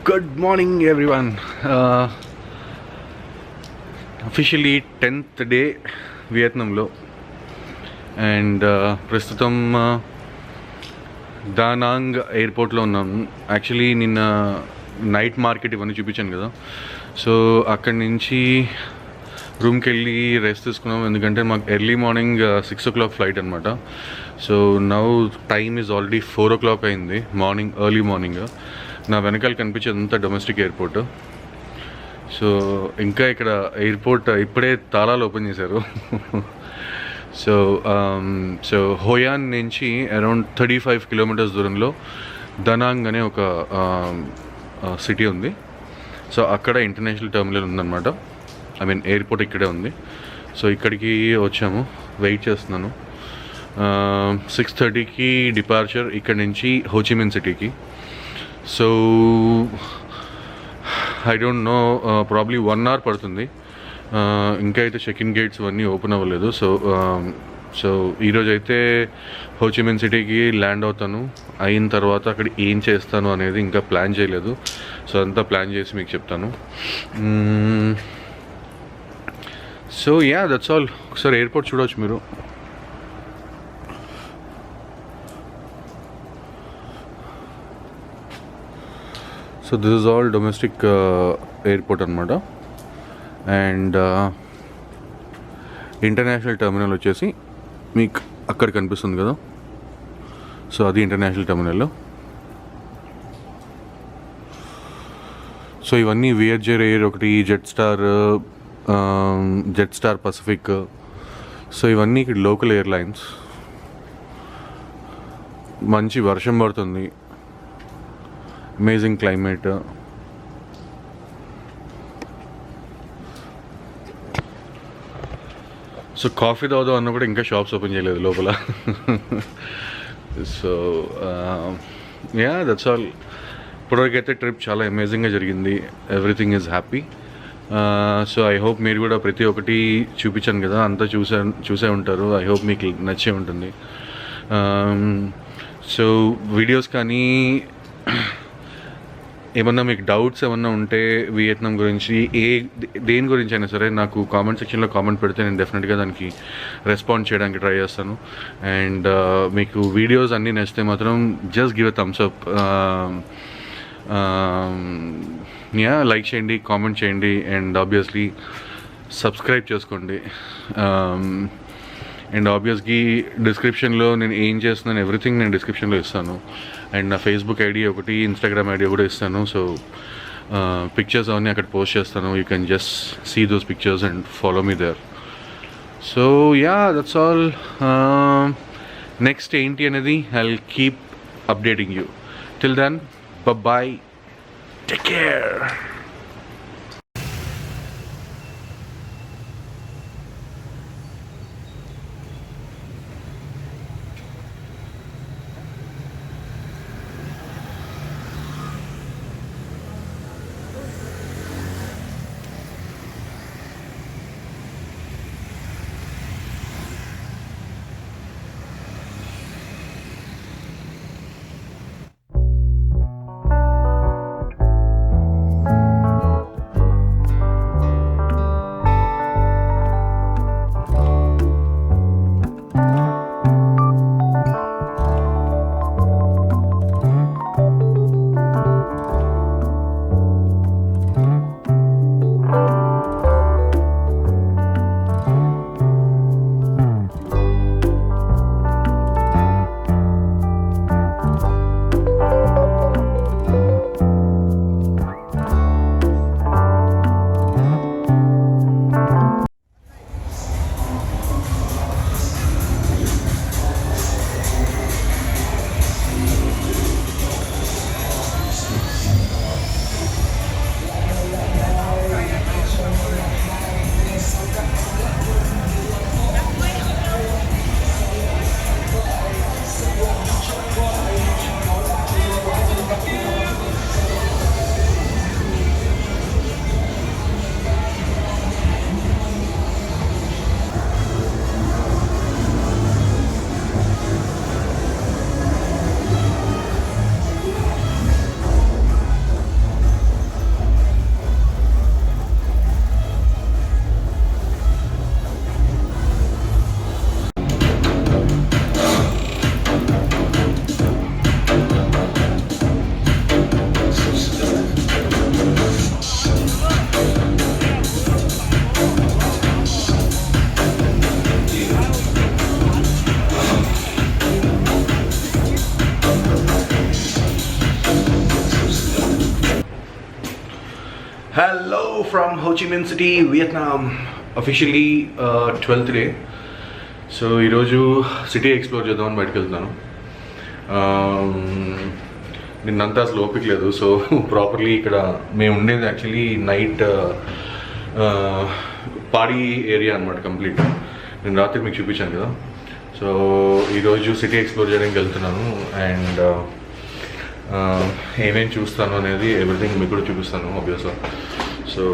Good morning, everyone. Officially 10th day వియత్నాంలో and ప్రస్తుతం Da Nang ఎయిర్పోర్ట్లో ఉన్నాము. యాక్చువల్లీ నిన్న నైట్ మార్కెట్ ఇవన్నీ చూపించాను కదా, సో అక్కడి నుంచి రూమ్కి వెళ్ళి రెస్ట్ తీసుకున్నాం. ఎందుకంటే మాకు ఎర్లీ మార్నింగ్ 6 o'clock ఫ్లైట్ అనమాట. So now time is already 4 o'clock అయింది, మార్నింగ్ ఎర్లీ మార్నింగ్. నా వెనకాల కనిపించేది అంతా డొమెస్టిక్ ఎయిర్పోర్ట్. సో ఇంకా ఇక్కడ ఎయిర్పోర్ట్ ఇప్పుడే తాళాలు ఓపెన్ చేశారు. సో హోయాన్ నుంచి అరౌండ్ 35 kilometers దూరంలో దనాంగ్ అనే ఒక సిటీ ఉంది. సో అక్కడ ఇంటర్నేషనల్ టెర్మినల్ ఉందన్నమాట. ఐ మీన్ ఎయిర్పోర్ట్ ఇక్కడే ఉంది. సో ఇక్కడికి వచ్చాము, వెయిట్ చేస్తున్నాను. 6:30కి డిపార్చర్ ఇక్కడ నుంచి హోచిమిన్ సిటీకి. So I don't know, probably 1 hour పడుతుంది. ఇంకా అయితే చెక్ ఇన్ గేట్స్ అన్నీ ఓపెన్ అవ్వలేదు. సో ఈరోజు అయితే హోచిమిన్ సిటీకి ల్యాండ్ అవుతాను. అయిన తర్వాత అక్కడ ఏం చేస్తాను అనేది ఇంకా ప్లాన్ చేయలేదు. సో అంతా ప్లాన్ చేసి మీకు చెప్తాను. So yeah, that's all. ఒకసారి ఎయిర్పోర్ట్ చూడవచ్చు మీరు. So this is all domestic airport అనమాట. అండ్ ఇంటర్నేషనల్ టెర్మినల్ వచ్చేసి మీకు అక్కడ కనిపిస్తుంది కదా, సో అది ఇంటర్నేషనల్ టెర్మినల్. సో ఇవన్నీ వియర్జర్ ఎయిర్ ఒకటి, జెట్ స్టార్ పసిఫిక్. సో ఇవన్నీ ఇక్కడ లోకల్ ఎయిర్లైన్స్. మంచి వర్షం పడుతుంది, అమేజింగ్ క్లైమేట్. సో కాఫీ తాగుదాం అన్న కూడా ఇంకా షాప్స్ ఓపెన్ చేయలేదు లోపల. So yeah, that's all. ఇప్పటివరకైతే ట్రిప్ చాలా అమేజింగ్గా జరిగింది. Everything is happy. So I hope మీరు కూడా ప్రతి ఒక్కటి చూపించాను కదా, అంతా చూసే ఉంటారు. ఐ హోప్ మీకు నచ్చే ఉంటుంది. సో వీడియోస్ కానీ ఏమన్నా మీకు డౌట్స్ ఏమన్నా ఉంటే వియత్నాం గురించి, దేని గురించి అయినా సరే నాకు కామెంట్ సెక్షన్లో కామెంట్ పెడితే నేను డెఫినెట్గా దానికి రెస్పాండ్ చేయడానికి ట్రై చేస్తాను. అండ్ మీకు వీడియోస్ అన్నీ నచ్చితే మాత్రం just give a Thums up. Yeah, like చేయండి, కామెంట్ చేయండి, అండ్ ఆబ్వియస్లీ సబ్స్క్రైబ్ చేసుకోండి. అండ్ ఆబ్వియస్లీ డిస్క్రిప్షన్లో నేను ఏం చేస్తున్నాను ఎవ్రీథింగ్ నేను డిస్క్రిప్షన్లో ఇస్తాను. అండ్ నా ఫేస్బుక్ ఐడి ఒకటి, ఇన్స్టాగ్రామ్ ఐడి కూడా ఇస్తాను. సో పిక్చర్స్ అవన్నీ అక్కడ పోస్ట్ చేస్తాను. You can just see those pictures and follow me there. So yeah, that's all. Next ఏంటి అనేది I will keep updating you. Till then, bye, take care. from Ho Chi Minh City, Vietnam. Officially 12th day. So ఈరోజు city explore చేద్దామని బయటకు వెళ్తున్నాను. నిన్నంతా అసలు ఓపిక లేదు. సో ప్రాపర్లీ ఇక్కడ మేము ఉండేది యాక్చువల్లీ నైట్ పాడీ ఏరియా అనమాట కంప్లీట్. నేను రాత్రి మీకు చూపించాను కదా. సో ఈరోజు సిటీ ఎక్స్ప్లోర్ చేయడానికి వెళ్తున్నాను అండ్ ఏమేమి చూస్తాను అనేది ఎవ్రీథింగ్ మీకు కూడా చూపిస్తాను ఆబ్వియస్గా. సో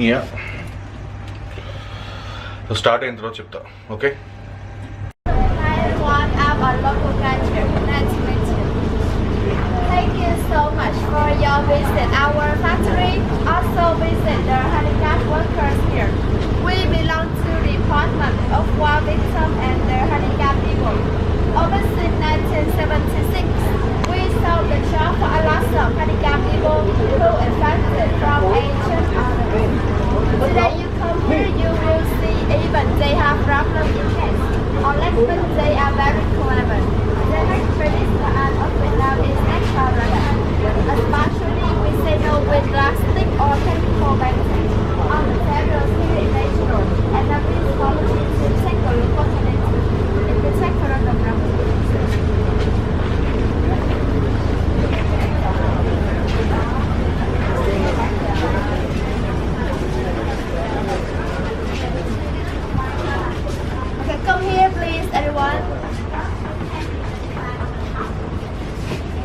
యా సో స్టార్ట్ అయిన తర్వాత చెప్తా. Okay. Thank you so much for your visit our factory. Also visit the handicapped workers here. We belong to the Department of War Victims and the Handicapped People. Over since 1976, we solved the job for a lot of handicapped people who affected from Asian others. Today you come here, you will see even they have problems in case. Or let's say they are very clever. The next traditional art of Vietnam is natural. Especially we say no with plastic or chemical painting. All materials here is natural. And that is quality to take a look at it. In the sector of the Okay, come here please everyone.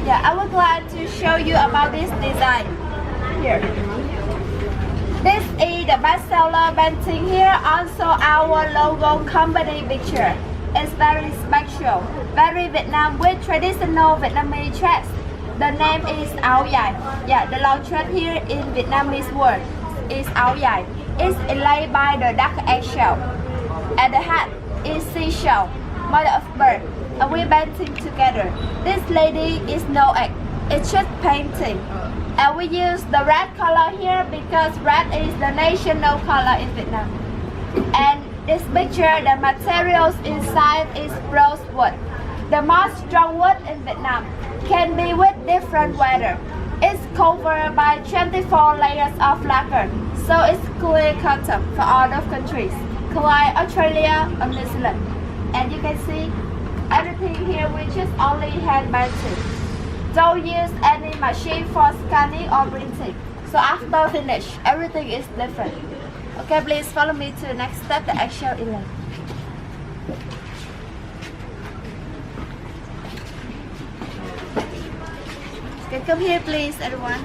Yeah, I would like to show you about this design here. This is the bestseller painting here, also our logo company picture. It's very special, very Vietnam with traditional Vietnamese dress. The name is áo dài. Yeah, the long dress here in Vietnamese word is áo dài. It's inlaid by the dark eggshell. At the hat is seashell, mother of bird. And we painting together. This lady is no egg. It's just painting. And we use the red color here because red is the national color in Vietnam. And this picture, the materials inside is rose wood. The most strong wood in Vietnam can be with different weather. It's covered by 24 layers of lacquer, so it's clear cotton for all of countries, like Australia or New Zealand. And you can see everything here we just only hand painting. Don't use any machine for scanning or printing. So after finish, everything is different. Okay, please follow me to the next step, the actual inlay. Okay, come here please, everyone.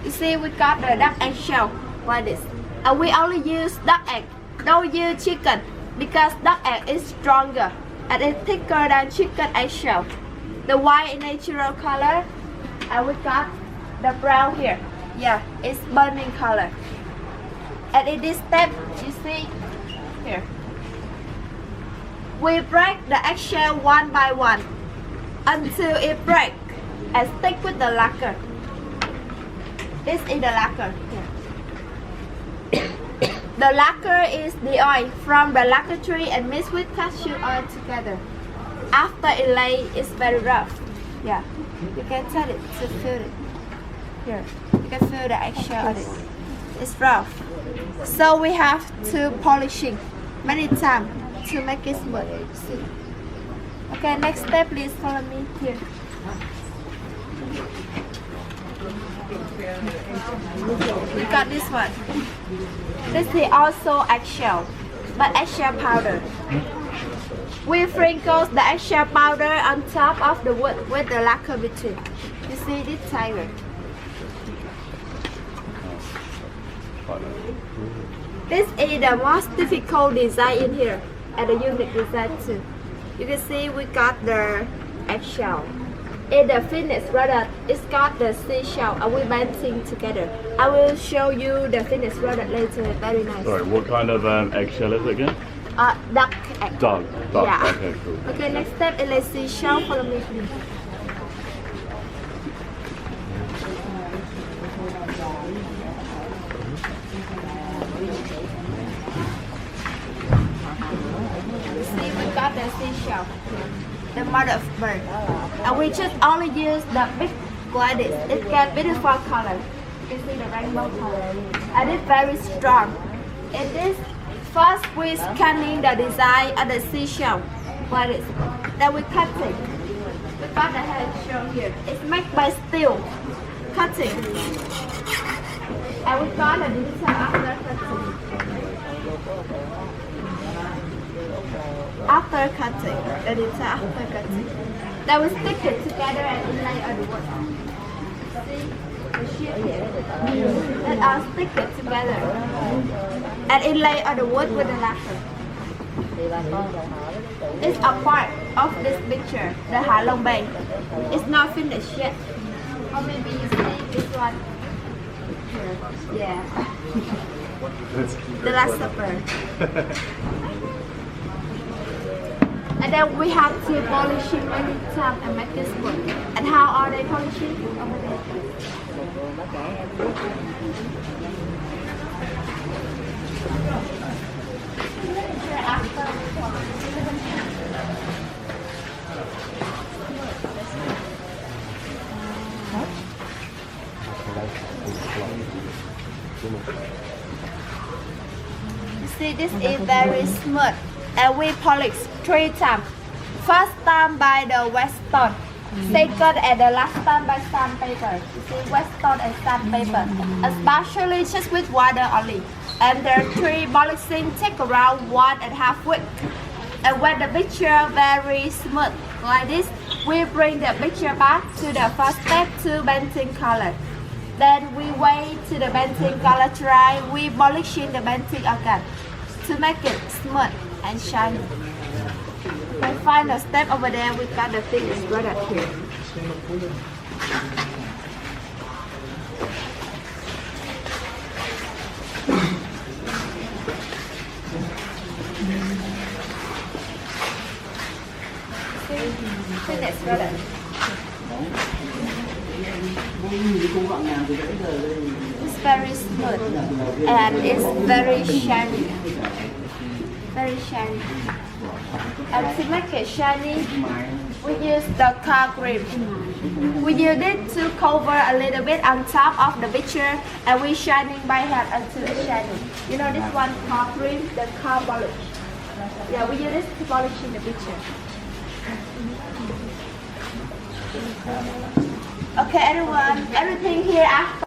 You see, we got the duck egg shell like this. And we only use duck egg. Don't use chicken because duck egg is stronger and it's thicker than chicken egg shell. The white is natural color and we got the brown here. Yeah, it's burning color. And in this step, you see here, we break the eggshell one by one until it breaks and stick with the lacquer. This is the lacquer here. The lacquer is the oil from the lacquer tree and mixed with cashew oil together. After it lay, it's very rough. Yeah, you can tell it to feel it. Here, you can feel the eggshell on it. It's rough. So we have to polishing many times to make it smooth. See? Okay, next step, please follow me here. We got this one. This is also eggshell, but eggshell powder. We sprinkle the eggshell powder on top of the wood with the lacquer between. You see this tiger. This is the most difficult design in here, and the unique design too. You can see we got the eggshell. In the finished product, it's got the seashell and we painting together. I will show you the finished product later. Very nice. Sorry, what kind of eggshell is it again? Duck egg. Duck. Yeah. Okay, cool. Okay, next step is the seashell. Follow me, please. the seashell, the mother of bird. And we just only use the big like this. It get beautiful color. You can see the rainbow color. And it's very strong. In this, first we scanning the design of the seashell like this. Then we cut it. We got the head shown here. It's made by steel. Cutting. And we got the detail after cutting. After cutting, the detail after cutting. Then we stick it together and inlay on the wood. See the sheet here? Let us stick it together and inlay on the wood with the lacquer. It's a part of this picture, the Ha Long Bay. It's not finished yet. Or maybe you see this one. Here. Yeah. The Last Supper. And then we have to polish it many times and make this work. And how are they polishing? Over there. You see, this is very smooth. And we polish 3 times. First time by the wet stone, second and the last time by sandpaper. You see, wet stone and sandpaper, especially just with water only. And the 3 polishing take around 1.5 weeks. And when the picture very smooth like this, we bring the picture back to the first step to painting color. Then we wait till the painting color dry. We polishing the painting again to make it smooth and shiny. The final step over there, we got the thing is right up here. See, that's right up. It's very smooth and it's very shiny. Very shiny. And to make it shiny, we use the car grip. We use it to cover a little bit on top of the picture, and we shining by hand until it's shiny. You know this one car grip, the car polish. Yeah, we use this to polish in the picture. Okay, everyone, everything here after